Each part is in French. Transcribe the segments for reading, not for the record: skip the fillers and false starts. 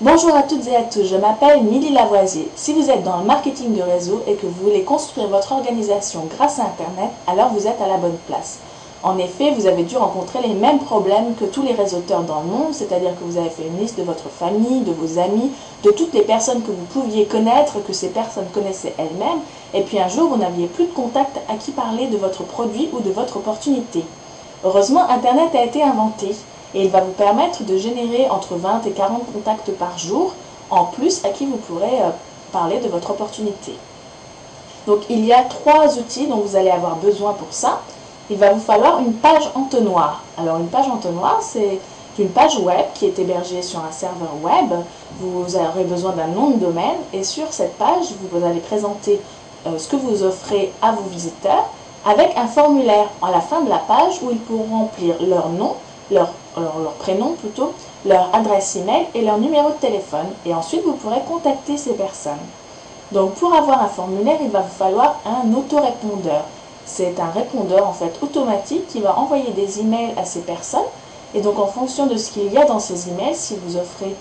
Bonjour à toutes et à tous, je m'appelle Milly Lavoisier. Si vous êtes dans le marketing de réseau et que vous voulez construire votre organisation grâce à Internet, alors vous êtes à la bonne place. En effet, vous avez dû rencontrer les mêmes problèmes que tous les réseauteurs dans le monde, c'est-à-dire que vous avez fait une liste de votre famille, de vos amis, de toutes les personnes que vous pouviez connaître, que ces personnes connaissaient elles-mêmes, et puis un jour vous n'aviez plus de contact à qui parler de votre produit ou de votre opportunité. Heureusement, Internet a été inventé et il va vous permettre de générer entre 20 et 40 contacts par jour, en plus à qui vous pourrez parler de votre opportunité. Donc il y a 3 outils dont vous allez avoir besoin pour ça. Il va vous falloir une page entonnoir. Alors une page entonnoir, c'est une page web qui est hébergée sur un serveur web. Vous aurez besoin d'un nom de domaine et sur cette page, vous allez présenter ce que vous offrez à vos visiteurs avec un formulaire à la fin de la page où ils pourront remplir leur nom, leur prénom plutôt, leur adresse email et leur numéro de téléphone. Et ensuite, vous pourrez contacter ces personnes. Donc, pour avoir un formulaire, il va vous falloir un autorépondeur. C'est un répondeur en fait automatique qui va envoyer des emails à ces personnes. Et donc, en fonction de ce qu'il y a dans ces emails, si vous offrez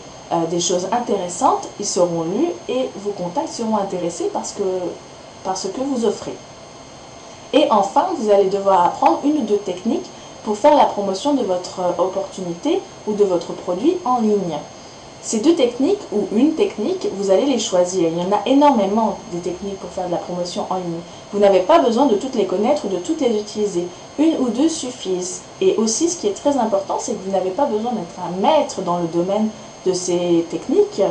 des choses intéressantes, ils seront lus et vos contacts seront intéressés par ce que vous offrez. Et enfin, vous allez devoir apprendre une ou deux techniques pour faire la promotion de votre opportunité ou de votre produit en ligne. Ces 2 techniques ou une technique, vous allez les choisir. Il y en a énormément des techniques pour faire de la promotion en ligne. Vous n'avez pas besoin de toutes les connaître ou de toutes les utiliser. Une ou deux suffisent. Et aussi, ce qui est très important, c'est que vous n'avez pas besoin d'être un maître dans le domaine de ces techniques.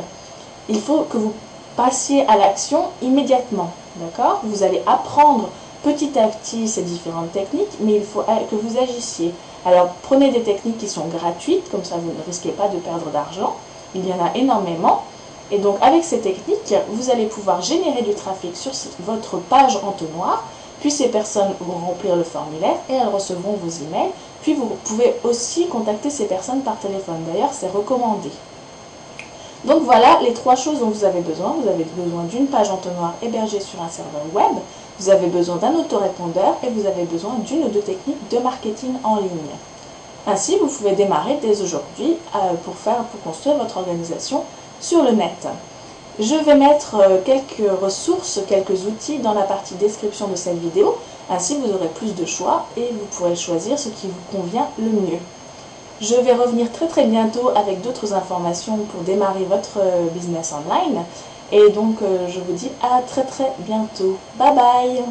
Il faut que vous passiez à l'action immédiatement. D'accord ? Vous allez apprendre petit à petit ces différentes techniques, mais il faut que vous agissiez. Alors prenez des techniques qui sont gratuites, comme ça vous ne risquez pas de perdre d'argent. Il y en a énormément. Et donc avec ces techniques, vous allez pouvoir générer du trafic sur votre page entonnoir, puis ces personnes vont remplir le formulaire et elles recevront vos emails. Puis vous pouvez aussi contacter ces personnes par téléphone. D'ailleurs, c'est recommandé. Donc voilà les 3 choses dont vous avez besoin. Vous avez besoin d'une page entonnoir hébergée sur un serveur web, vous avez besoin d'un autorépondeur et vous avez besoin d'une ou 2 techniques de marketing en ligne. Ainsi, vous pouvez démarrer dès aujourd'hui pour construire votre organisation sur le net. Je vais mettre quelques ressources, quelques outils dans la partie description de cette vidéo. Ainsi, vous aurez plus de choix et vous pourrez choisir ce qui vous convient le mieux. Je vais revenir très bientôt avec d'autres informations pour démarrer votre business online. Et donc, je vous dis à très bientôt. Bye bye!